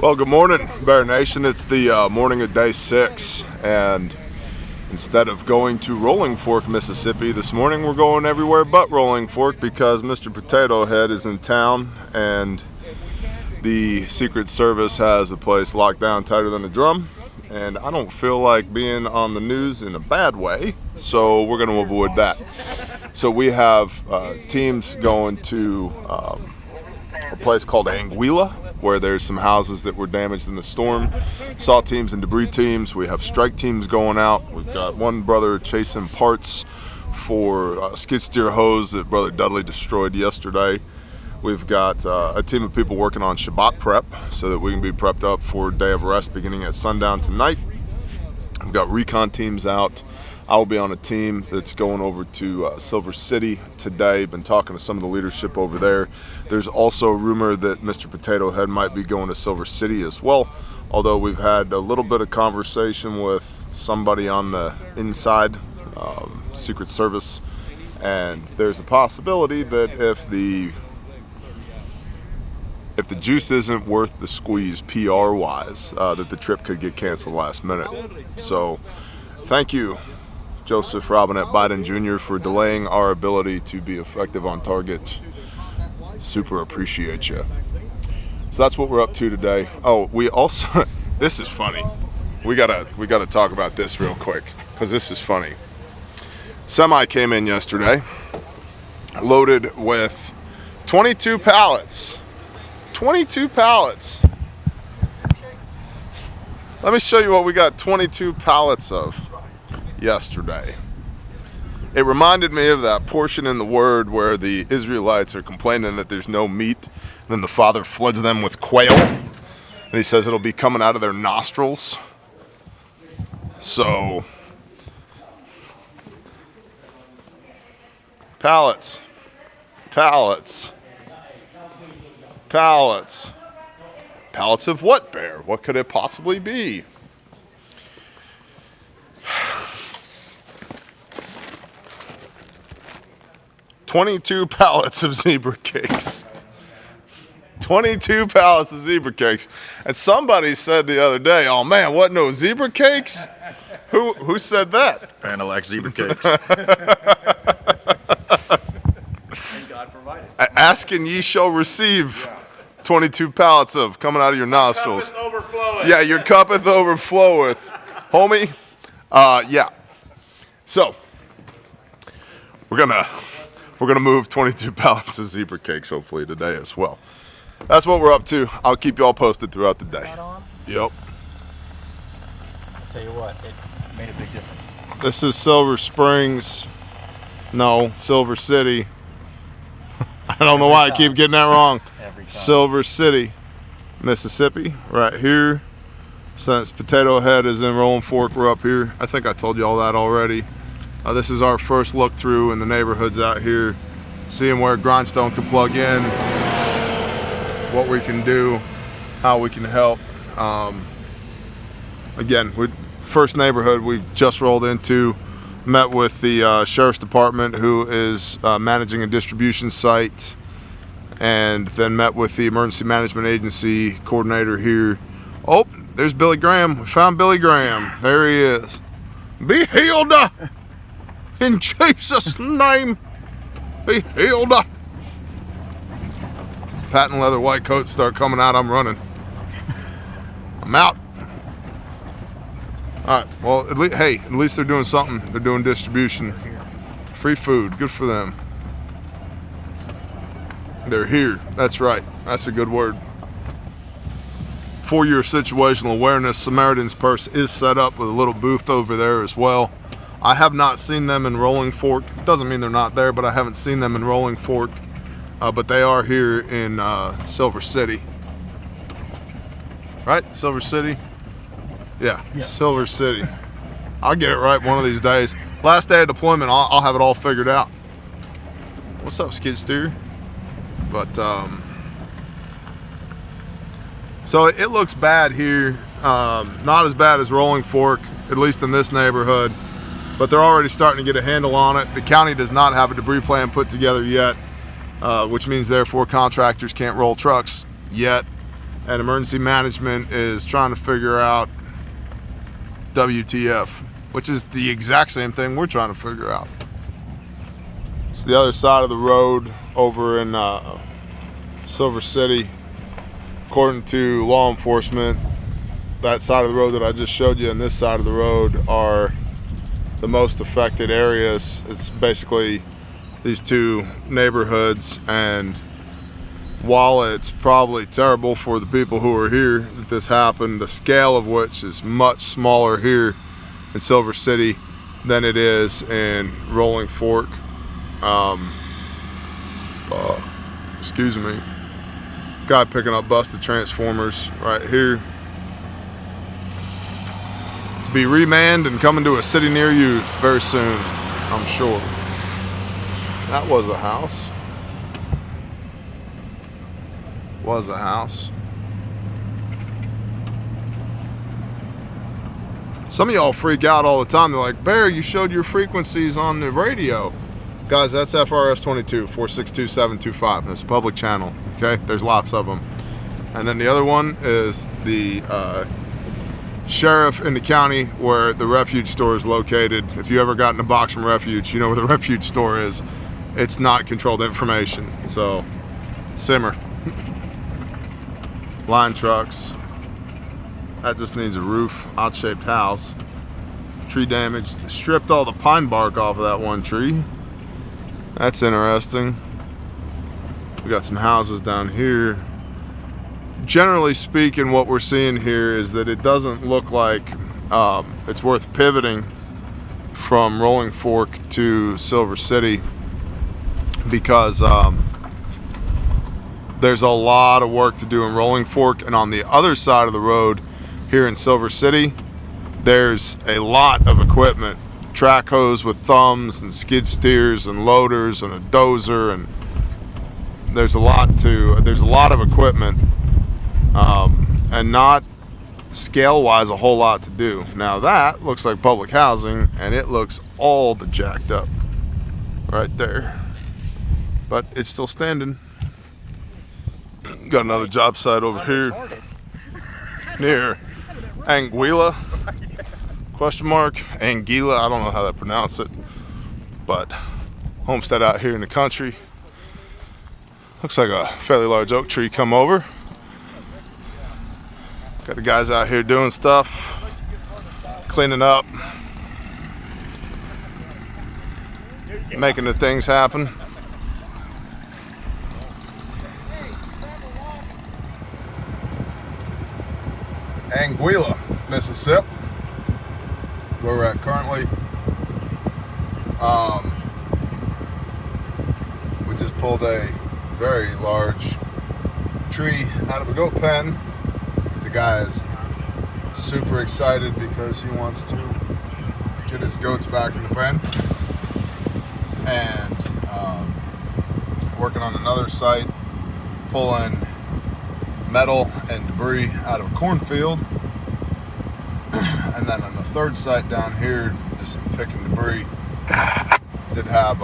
Well, good morning, Bear Nation. It's the morning of day 6, and instead of going to Rolling Fork, Mississippi this morning, we're going everywhere but Rolling Fork because Mr. Potato Head is in town and the Secret Service has the place locked down tighter than a drum, and I don't feel like being on the news in a bad way, so we're going to avoid that. So we have teams going to a place called Anguilla, where there's some houses that were damaged in the storm. Saw teams and debris teams. We have strike teams going out. We've got one brother chasing parts for skid steer hose that Brother Dudley destroyed yesterday. We've got a team of people working on Shabbat prep so that we can be prepped up for day of rest beginning at sundown tonight. We've got recon teams out. I'll be on a team that's going over to Silver City today. Been talking to some of the leadership over there. There's also a rumor that Mr. Potato Head might be going to Silver City as well, although we've had a little bit of conversation with somebody on the inside, Secret Service, and there's a possibility that if the juice isn't worth the squeeze PR-wise, that the trip could get canceled last minute. So thank you, Joseph Robinette Biden Jr., for delaying our ability to be effective on target. Super appreciate you. So that's what we're up to today. Oh, we also, this is funny. We gotta talk about this real quick because this is funny. Semi came in yesterday, loaded with 22 pallets. 22 pallets. Let me show you what we got 22 pallets of yesterday. It reminded me of that portion in the Word where the Israelites are complaining that there's no meat, and then the Father floods them with quail, and he says it'll be coming out of their nostrils. So, pallets. Pallets of what, Bear? What could it possibly be? 22 pallets of zebra cakes. 22 pallets of zebra cakes. And somebody said the other day, oh man, what, no zebra cakes? Who said that? Panelak zebra cakes. And God provided. Ask and ye shall receive. 22 pallets of coming out of your nostrils. Cup is overflowing. Yeah, your cuppeth overfloweth. Homie, yeah. So, we're gonna move 22 pallets of zebra cakes hopefully today as well. That's what we're up to. I'll keep you all posted throughout the day. Yep. I'll tell you what, it made a big difference. This is Silver Springs. No, Silver City. I don't know why I keep getting that wrong. Every time. Silver City, Mississippi, right here. Since Potato Head is in Rolling Fork, we're up here. I think I told you all that already. This is our first look through in the neighborhoods out here, seeing where Grindstone can plug in, what we can do, how we can help. Again, first neighborhood we've just rolled into, met with the Sheriff's Department, who is managing a distribution site, and then met with the Emergency Management Agency coordinator here. Oh, there's Billy Graham. We found Billy Graham. There he is. Be healed in Jesus' name. Be healed. Patent leather white coats start coming out. I'm running. I'm out. All right. Well, at least they're doing something. They're doing distribution. Free food. Good for them. They're here. That's right. That's a good word. For your situational awareness, Samaritan's Purse is set up with a little booth over there as well. I have not seen them in Rolling Fork. Doesn't mean they're not there, but I haven't seen them in Rolling Fork. But they are here in Silver City. Right? Silver City? Yeah, yes. Silver City. I'll get it right one of these days. Last day of deployment, I'll have it all figured out. What's up, skid steer? But, so it looks bad here. Not as bad as Rolling Fork, at least in this neighborhood. But they're already starting to get a handle on it. The county does not have a debris plan put together yet, which means therefore contractors can't roll trucks yet. and emergency management is trying to figure out WTF, which is the exact same thing we're trying to figure out. It's the other side of the road over in Silver City. According to law enforcement, that side of the road that I just showed you and this side of the road are the most affected areas. It's basically these two neighborhoods, and while it's probably terrible for the people who are here that this happened, the scale of which is much smaller here in Silver City than it is in Rolling Fork. Excuse me. Guy picking up busted transformers right here to be remanded and coming to a city near you very soon, I'm sure. That was a house. Was a house. Some of y'all freak out all the time. They're like, Bear, you showed your frequencies on the radio. Guys, that's FRS 22 462-725. That's a public channel. Okay, there's lots of them. And then the other one is the sheriff in the county where the refuge store is located. If you ever gotten a box from Refuge, you know where the refuge store is. It's not controlled information, so simmer. Line trucks. That just needs a roof. Odd-shaped house. Tree damage. Stripped all the pine bark off of that one tree. That's interesting. We got some houses down here. Generally speaking, what we're seeing here is that it doesn't look like it's worth pivoting from Rolling Fork to Silver City, because there's a lot of work to do in Rolling Fork, and on the other side of the road here in Silver City, there's a lot of equipment. Track hose with thumbs and skid steers and loaders and a dozer, and there's a lot of equipment, and not scale-wise a whole lot to do. Now that looks like public housing, and it looks all the jacked up right there, but it's still standing. Got another job site over here near Anguilla. Question mark, Anguilla, I don't know how to pronounce it, but homestead out here in the country. Looks like a fairly large oak tree come over. Got the guys out here doing stuff, cleaning up, making the things happen. Anguilla, Mississippi, where we're at currently. We just pulled a very large tree out of a goat pen. The guy is super excited because he wants to get his goats back in the pen. And working on another site, pulling metal and debris out of a cornfield. And then on the third site down here, just picking debris. Did have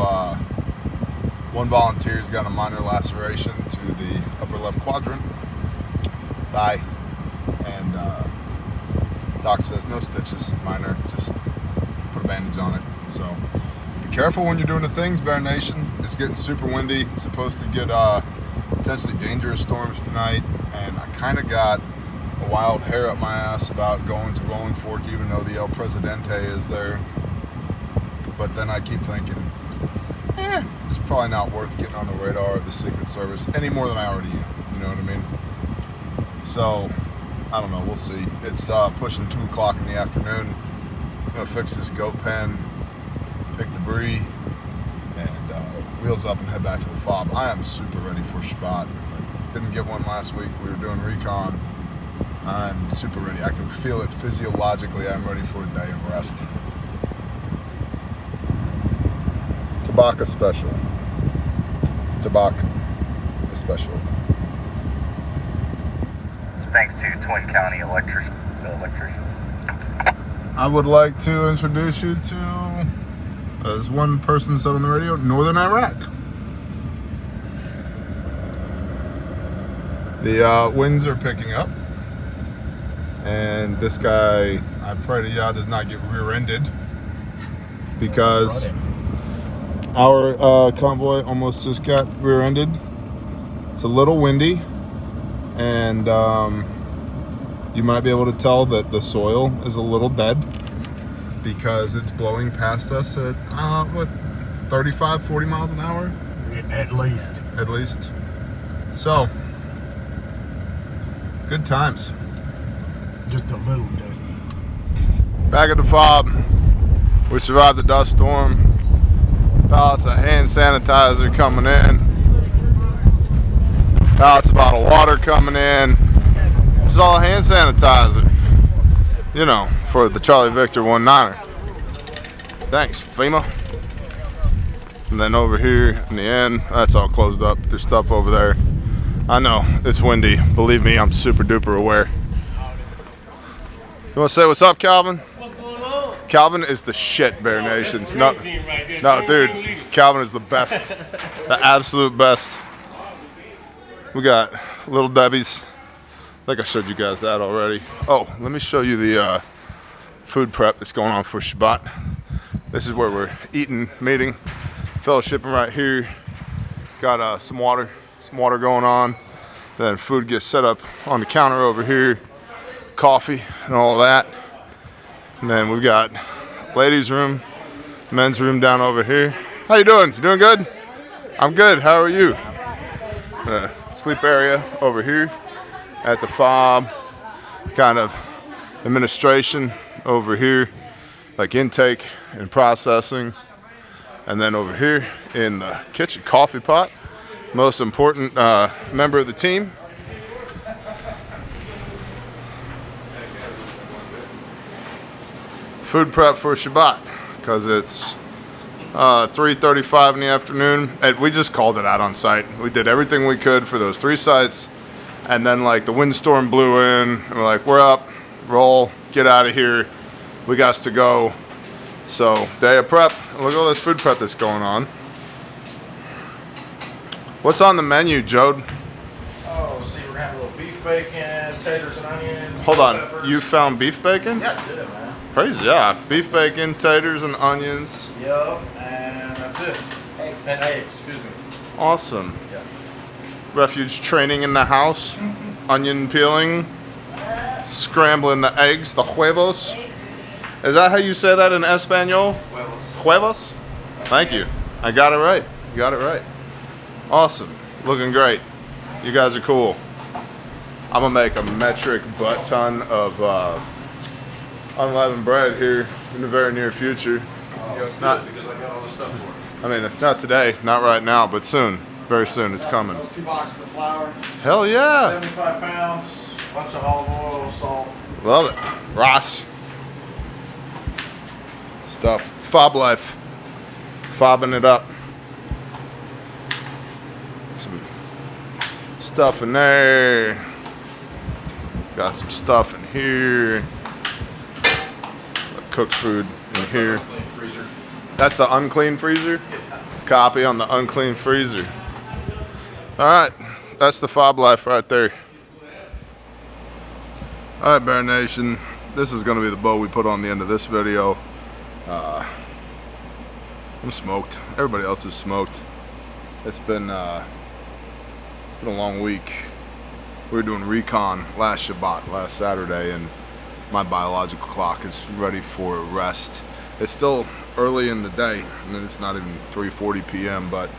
one volunteer's got a minor laceration to the upper left quadrant, thigh, and doc says no stitches, minor, just put a bandage on it. So be careful when you're doing the things, Bear Nation. It's getting super windy. It's supposed to get potentially dangerous storms tonight, and I kind of got a wild hair up my ass about going to Rolling Fork, even though the El Presidente is there. But then I keep thinking, it's probably not worth getting on the radar of the Secret Service any more than I already am. You know what I mean? So, I don't know. We'll see. It's pushing 2 o'clock in the afternoon. I'm going to fix this goat pen, pick debris, and wheels up and head back to the fob. I am super ready for Shabbat. Didn't get one last week. We were doing recon. I'm super ready. I can feel it physiologically. I'm ready for a day of rest. Tabaka special. Tabaka special. Thanks to Twin County electrician. I would like to introduce you to, as one person said on the radio, Northern Iraq. The winds are picking up, and this guy, I pray to God, does not get rear-ended, because our convoy almost just got rear-ended. It's a little windy, and you might be able to tell that the soil is a little dead because it's blowing past us at 35, 40 miles an hour? At least. At least. So, good times. Just a little dusty. Back at the fob, we survived the dust storm. Pallets of hand sanitizer coming in. Pallets of bottled water coming in. This is all hand sanitizer. You know, for the Charlie Victor 19er. Thanks, FEMA. And then over here in the end, that's all closed up. There's stuff over there. I know, it's windy. Believe me, I'm super duper aware. You want to say what's up, Calvin? What's going on? Calvin is the shit, Bear Nation. No, dude, Calvin is the best. The absolute best. We got Little Debbie's. I think I showed you guys that already. Oh, let me show you the food prep that's going on for Shabbat. This is where we're eating, meeting, fellowshipping right here. Got some water going on. Then food gets set up on the counter over here. Coffee and all that. And then we've got ladies' room, men's room down over here. How you doing? You doing good? I'm good. How are you? Sleep area over here at the fob. Kind of administration over here, like intake and processing. And then over here in the kitchen, coffee pot. Most important member of the team. Food prep for Shabbat, because it's 3:35 in the afternoon. And we just called it out on site. We did everything we could for those 3 sites, and then like the windstorm blew in, and we're like, we're up, roll, get out of here. We got to go. So day of prep. Look at all this food prep that's going on. What's on the menu, Jode? Oh, let's see, we're gonna have a little beef bacon, taters and onions. Hold on, peppers. you found beef bacon? Yes, did it, man. Praise, yeah. Beef bacon, taters, and onions. Yup, and that's it. Eggs. And eggs, excuse me. Awesome. Yeah. Refuge training in the house. Onion peeling. Scrambling the eggs, the huevos. Is that how you say that in Espanol? Huevos. Huevos? Thank you. I got it right. You got it right. Awesome. Looking great. You guys are cool. I'm going to make a metric butt ton of unleavened bread here in the very near future. Not, because I got all this stuff for it. I mean, not today, not right now, but soon. Very soon, it's coming. Those 2 boxes of flour. Hell yeah! 75 pounds, bunch of olive oil, salt. Love it. Ross. Stuff. Fob life. Fobbing it up. Some stuff in there. Got some stuff in here. Cooked food in here. Freezer. That's the unclean freezer? Copy on the unclean freezer. Alright, that's the fob life right there. Alright, Bear Nation, this is going to be the bow we put on the end of this video. I'm smoked. Everybody else is smoked. It's been a long week. We were doing recon last Shabbat, last Saturday, and my biological clock is ready for rest. It's still early in the day, and it's not even 3:40 p.m., but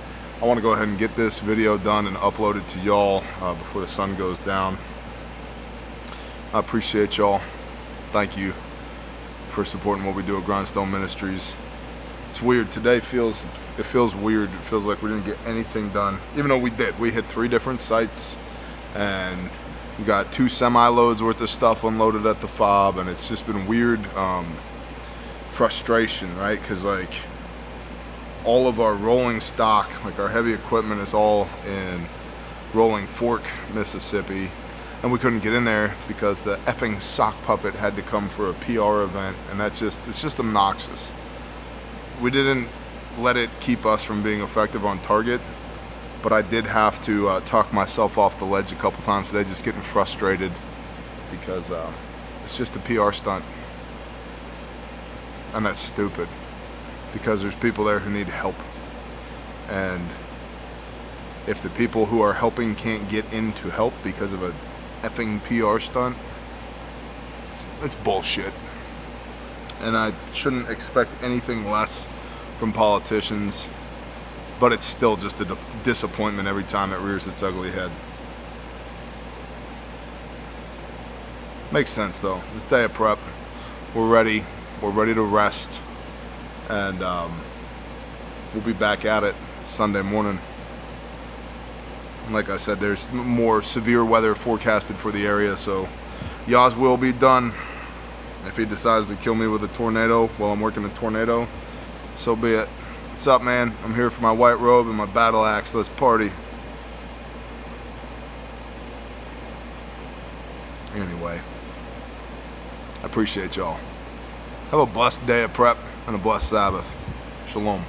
I want to go ahead and get this video done and upload it to y'all before the sun goes down. I appreciate y'all. Thank you for supporting what we do at Grindstone Ministries. It's weird. Today it feels weird. It feels like we didn't get anything done, even though we did. We hit 3 different sites, and we got 2 semi-loads worth of stuff unloaded at the fob, and it's just been weird frustration, right? Because like all of our rolling stock, like our heavy equipment, is all in Rolling Fork, Mississippi, and we couldn't get in there because the effing sock puppet had to come for a PR event, and it's just obnoxious. We didn't let it keep us from being effective on target, but I did have to talk myself off the ledge a couple times today, just getting frustrated because it's just a PR stunt. And that's stupid because there's people there who need help. And if the people who are helping can't get in to help because of a effing PR stunt, it's bullshit. And I shouldn't expect anything less from politicians, but it's still just a disappointment every time it rears its ugly head. Makes sense though. This day of prep, we're ready to rest, and we'll be back at it Sunday morning. Like I said, there's more severe weather forecasted for the area, so Yaz will be done. If he decides to kill me with a tornado while I'm working a tornado, so be it. What's up, man? I'm here for my white robe and my battle axe. Let's party. Anyway, I appreciate y'all. Have a blessed day of prep and a blessed Sabbath. Shalom.